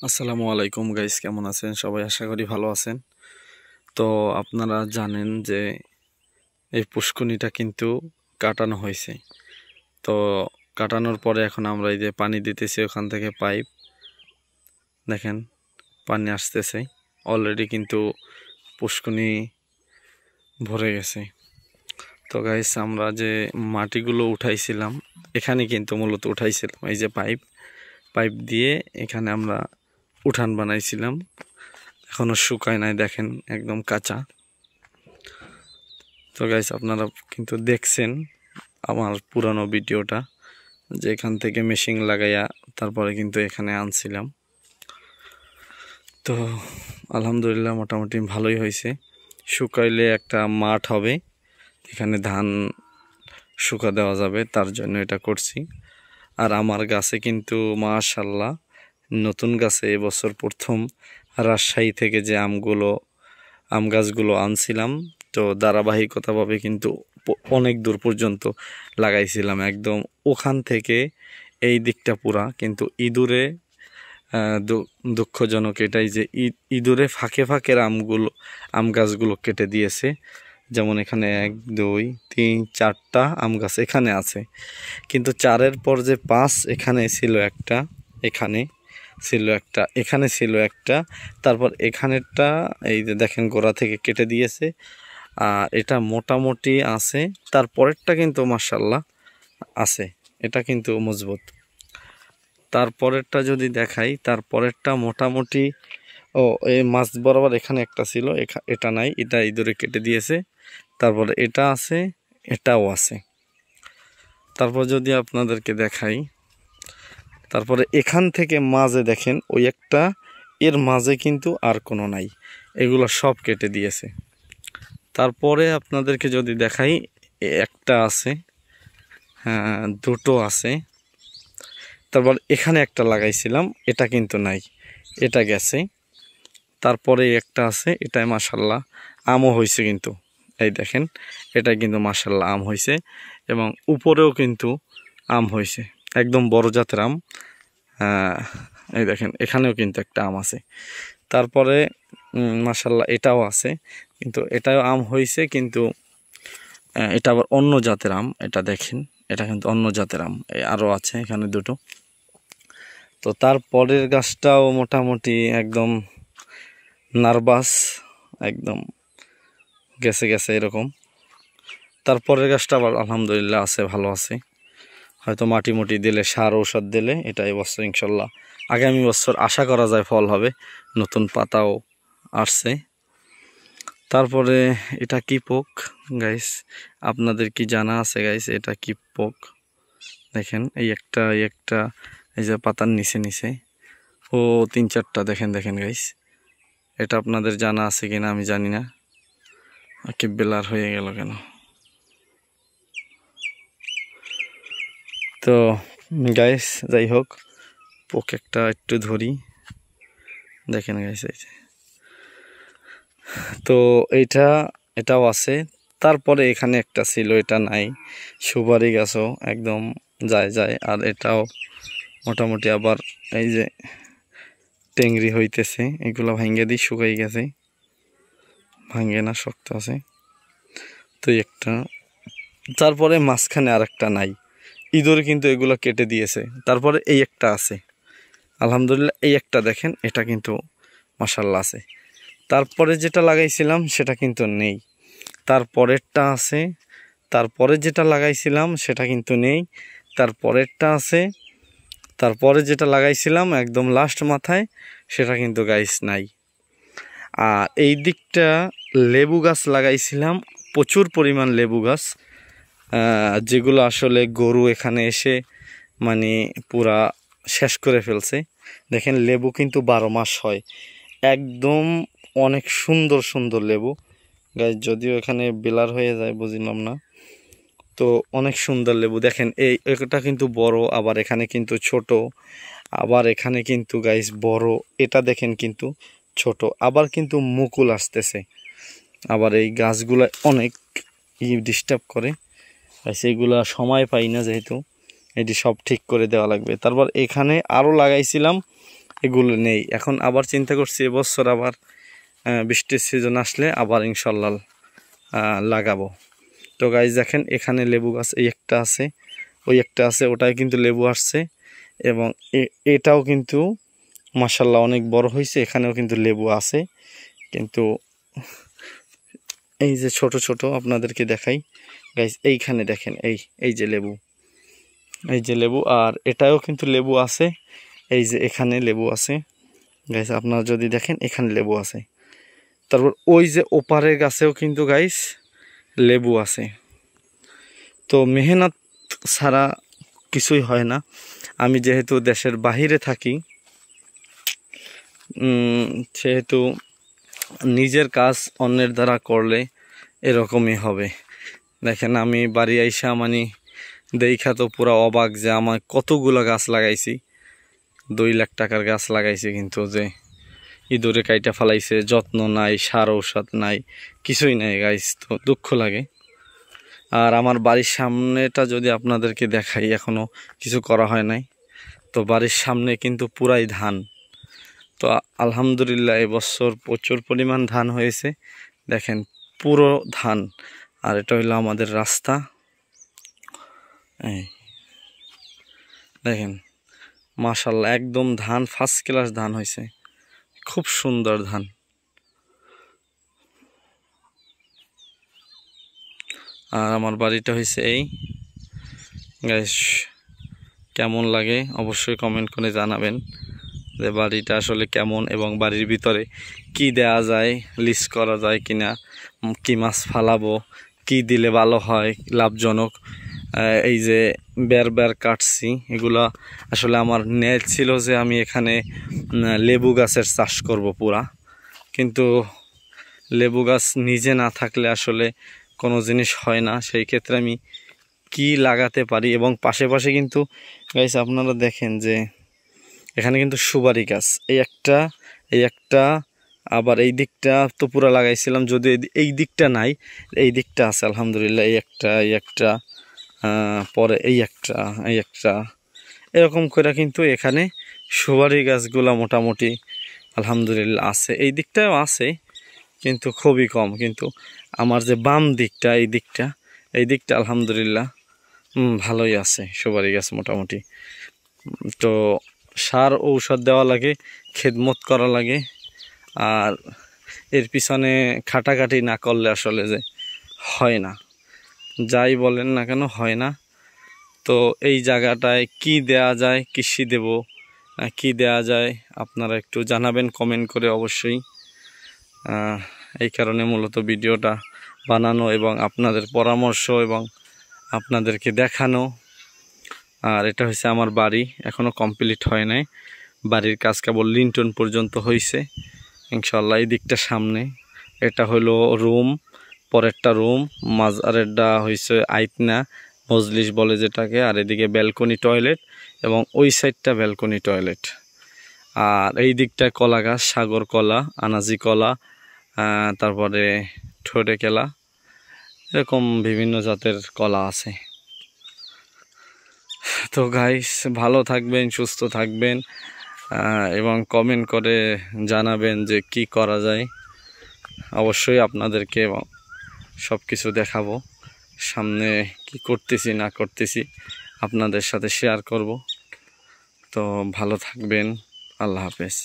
আসসালামু আলাইকুম গাইস, কেমন আছেন সবাই? আশা করি ভালো আছেন। তো আপনারা জানেন যে এই পুষ্কুনিটা কিন্তু কাটানো হয়েছে। তো কাটানোর পরে এখন আমরা এই যে পানি দিতেছি, ওখান থেকে পাইপ দেখেন পানি আসতেছে। অলরেডি কিন্তু পুষ্কুনি ভরে গেছে। তো গাইস, আমরা যে মাটিগুলো উঠাইছিলাম এখানে কিন্তু মূলত উঠাইছিলাম এই যে পাইপ পাইপ দিয়ে এখানে আমরা উঠান বানাইছিলাম। এখনো শুকায় নাই, দেখেন একদম কাঁচা। তো গাইস, আপনারা কিন্তু দেখছেন আমার পুরানো ভিডিওটা, যে এখান থেকে মেশিন লাগাইয়া তারপরে কিন্তু এখানে আনছিলাম। তো আলহামদুলিল্লাহ মোটামুটি ভালোই হয়েছে। শুকাইলে একটা মাঠ হবে, এখানে ধান শুকা দেওয়া যাবে, তার জন্য এটা করছি। আর আমার গাছে কিন্তু মাশাআল্লাহ নতুন গাছে এবছর প্রথম রাজশাহী থেকে যে আম গাছগুলো আনছিলাম, তো ধারাবাহিকতাভাবে কিন্তু অনেক দূর পর্যন্ত লাগাইছিলাম। একদম ওখান থেকে এই দিকটা পুরা কিন্তু ইঁদুরে দুঃখজনক এটাই যে ইঁদুরে ফাঁকে ফাঁকের আম গাছগুলো কেটে দিয়েছে। যেমন এখানে 1 2 3 4টা আম গাছ এখানে আছে, কিন্তু 4-এর পর যে 5 এখানে ছিল একটা, এখানে ছিল একটা, এখানে ছিল একটা, তারপর এখানেরটা এই যে দেখেন গোড়া থেকে কেটে দিয়েছে। আর এটা মোটামুটি আছে, তারপরেরটা কিন্তু মাশাআল্লাহ আছে, এটা কিন্তু মজবুত। তারপরেরটা যদি দেখাই, তারপরেরটা মোটামুটি এই মাছ বরাবর এখানে একটা ছিল, এটা নাই, এটা ইঁদুরে কেটে দিয়েছে। তারপরে এটা আছে, এটাও আছে। তারপর যদি আপনাদেরকে দেখাই, তারপরে এখান থেকে মাঝে দেখেন ওই একটা, এর মাঝে কিন্তু আর কোনো নাই, এগুলো সব কেটে দিয়েছে। তারপরে আপনাদেরকে যদি দেখাই, একটা আছে, হ্যাঁ দুটো আছে। তারপর এখানে একটা লাগাইছিলাম, এটা কিন্তু নাই, এটা গেছে। তারপরে একটা আছে, এটাই মাশাআল্লাহ আমও হয়েছে কিন্তু, এই দেখেন এটা কিন্তু মাশাআল্লাহ আম হয়েছে, এবং উপরেও কিন্তু আম হয়েছে, একদম বড় জাতের আম। এই দেখেন এখানেও কিন্তু একটা আম আছে। তারপরে মাশাআল্লাহ এটাও আছে, কিন্তু এটাও আম হয়েছে, কিন্তু এটা আবার অন্য জাতের আম। এটা দেখেন, এটা কিন্তু অন্য জাতের আম। আরও আছে এখানে দুটো। তো তারপরের গাছটাও মোটামুটি একদম নার্ভাস, একদম গেছে গেছে এরকম। তারপরের গাছটা আবার আলহামদুলিল্লাহ আছে, ভালো আছে। হয়তো মাটি মুটি দিলে, সার ঔষধ দিলে এটা এবছর ইনশাল্লাহ, আগামী বছর আশা করা যায় ফল হবে, নতুন পাতাও আসছে। তারপরে এটা কি পোক গাইস, আপনাদের কি জানা আছে গাইস এটা কি পোক? দেখেন এই একটা, এই যে পাতার নিচে নিচে 3-4টা দেখেন দেখেন গাইস, এটা আপনাদের জানা আছে কিনা আমি জানি না। কি বেলার হয়ে গেল কেন? তো গাইস যাই হোক, পোক একটা একটু ধরি, দেখেন গাইস এই যে, তো এটাও আছে। তারপরে এখানে একটা ছিল, এটা নাই। সুপারি গাছও একদম যায় যায়। আর এটাও মোটামুটি আবার এই যে টেংরি হইতেছে, এগুলো ভাঙ্গে দিয়ে শুকাই গেছে, ভাঙ্গে না, শক্ত আছে। তো একটা, তারপরে মাঝখানে আর একটা নাই, ইঁদুর কিন্তু এগুলো কেটে দিয়েছে। তারপরে এই একটা আছে, আলহামদুলিল্লাহ এই একটা দেখেন, এটা কিন্তু মাশাআল্লাহ আছে। তারপরে যেটা লাগাইছিলাম সেটা কিন্তু নেই, তারপরেরটা আছে। তারপরে যেটা লাগাইছিলাম সেটা কিন্তু নেই, তারপরেরটা আছে। তারপরে যেটা লাগাইছিলাম একদম লাস্ট মাথায়, সেটা কিন্তু গাইস নাই। আর এই দিকটা লেবু গাছ লাগাইছিলাম, প্রচুর পরিমাণ লেবু গাছ, যেগুলো আসলে গরু এখানে এসে মানে পুরা শেষ করে ফেলছে। দেখেন লেবু কিন্তু 12 মাস হয়, একদম অনেক সুন্দর সুন্দর লেবু গাছ, যদিও এখানে বেলার হয়ে যায় বুঝলাম না। তো অনেক সুন্দর লেবু দেখেন, এটা কিন্তু বড়, আবার এখানে কিন্তু ছোট, আবার এখানে কিন্তু গাইস বড়, এটা দেখেন কিন্তু ছোট, আবার কিন্তু মুকুল আসতেছে। আবার এই গাছগুলো অনেক ডিস্টার্ব করে, সেইগুলা সময় পাই না, যেহেতু এটি সব ঠিক করে দেওয়া লাগবে। তারপর এখানে আরও লাগাইছিলাম, এগুলো নেই। এখন আবার চিন্তা করছি এবছর আবার বৃষ্টির সিজন আসলে আবার ইনশাল্লাহ লাগাবো। তো গাইস দেখেন এখানে লেবু গাছ এই একটা আছে, ওই একটা আছে, ওটাই কিন্তু লেবু আসছে এবং এটাও কিন্তু মাশাল্লাহ অনেক বড় হয়েছে, এখানেও কিন্তু লেবু আছে। কিন্তু এই যে ছোট ছোট আপনাদেরকে দেখাই গাইস, এইখানে দেখেন এই যে লেবু, এই যে লেবু, আর এটাও কিন্তু লেবু আছে। এই যে এখানে লেবু আছে গাইস, আপনারা যদি দেখেন এখানে লেবু আছে। তারপর ওই যে ওপারের গাছেও কিন্তু গাইস লেবু আছে। তো মেহনত ছাড়া কিছুই হয় না। আমি যেহেতু দেশের বাহিরে থাকি, সেহেতু নিজের কাজ অন্যের দ্বারা করলে এরকমই হবে। দেখেন আমি বাড়ি আইসা মানে দেখা তো পুরা অবাক যে আমার কতগুলো গাছ লাগাইছি, 2 লাখ টাকার গাছ লাগাইছি, কিন্তু যে ইঁদুরে কাইটা ফালাইছে, যত্ন নাই, সার ঔষধ নাই, কিছুই নাই গাইস। তো দুঃখ লাগে। আর আমার বাড়ির সামনেটা যদি আপনাদেরকে দেখাই, এখনো কিছু করা হয় নাই। তো বাড়ির সামনে কিন্তু পুরাই ধান। তো আলহামদুলিল্লাহ এবছর প্রচুর পরিমাণ ধান হয়েছে। দেখেন পুরো ধান। আর এটা হইলো আমাদের রাস্তা। এই দেখেন মাশাল্লাহ একদম ধান ফার্স্ট ক্লাস ধান হয়েছে, খুব সুন্দর ধান। আর আমার বাড়িটা হয়েছে এই গাইস। কেমন লাগে অবশ্যই কমেন্ট করে জানাবেন যে বাড়িটা আসলে কেমন এবং বাড়ির ভিতরে কি দেয়া যায়, লিস্ট করা যায় কিনা, কি মাছ ফালাবো, কি দিলে ভালো হয়, লাভজনক। এই যে বের কাটছি, এগুলা আসলে আমার নেট ছিল যে আমি এখানে লেবু গাছের চাষ করব পুরা। কিন্তু লেবু গাছ নিজে না থাকলে আসলে কোনো জিনিস হয় না। সেই ক্ষেত্রে আমি কি লাগাতে পারি, এবং পাশে পাশে কিন্তু গাইস আপনারা দেখেন যে এখানে কিন্তু সুপারি গাছ এই একটা আবার এই দিকটা তো পুরা লাগাইছিলাম, যদি এই দিকটা নাই, এই দিকটা আছে আলহামদুলিল্লাহ। এই একটা পরে এই একটা এরকম করে কিন্তু এখানে সুপারি গাছগুলা মোটামুটি আলহামদুলিল্লাহ আছে। এই দিকটাও আছে কিন্তু খুবই কম। কিন্তু আমার যে বাম দিকটা এই দিকটা আলহামদুলিল্লাহ ভালোই আছে সুপারি গাছ মোটামুটি। তো সার ঔষধ দেওয়া লাগে, খেদমত করা লাগে, আর এর পিছনে খাটাখাটি না করলে আসলে যে হয় না, যাই বলেন না কেন হয় না। তো এই জায়গাটায় কি দেয়া যায়, কৃষি দেব না কি দেয়া যায় আপনারা একটু জানাবেন কমেন্ট করে অবশ্যই। এই কারণে মূলত ভিডিওটা বানানো এবং আপনাদের পরামর্শ এবং আপনাদেরকে দেখানো। আর এটা হচ্ছে আমার বাড়ি, এখনও কমপ্লিট হয় নাই, বাড়ির কাজ কেবল লিন্টন পর্যন্ত হয়েছে ইনশাল্লাহ। এই দিকটা সামনে, এটা হলো রুম, পরেরটা রুম, মাঝারেরটা হয়েছে আইতনা মজলিস বলে যেটাকে, আর এদিকে ব্যালকনি টয়লেট এবং ওই সাইডটা ব্যালকনি টয়লেট। আর এই দিকটা কলা গাছ, সাগর কলা, আনাজি কলা, তারপরে ঠোঁটে কেলা, এরকম বিভিন্ন জাতের কলা আছে। তো গাইস ভালো থাকবেন, সুস্থ থাকবেন এবং কমেন্ট করে জানাবেন যে কি করা যায়। অবশ্যই আপনাদেরকে সব কিছু দেখাবো, সামনে কি করতেছি না করতেছি আপনাদের সাথে শেয়ার করব। তো ভালো থাকবেন, আল্লাহ হাফেজ।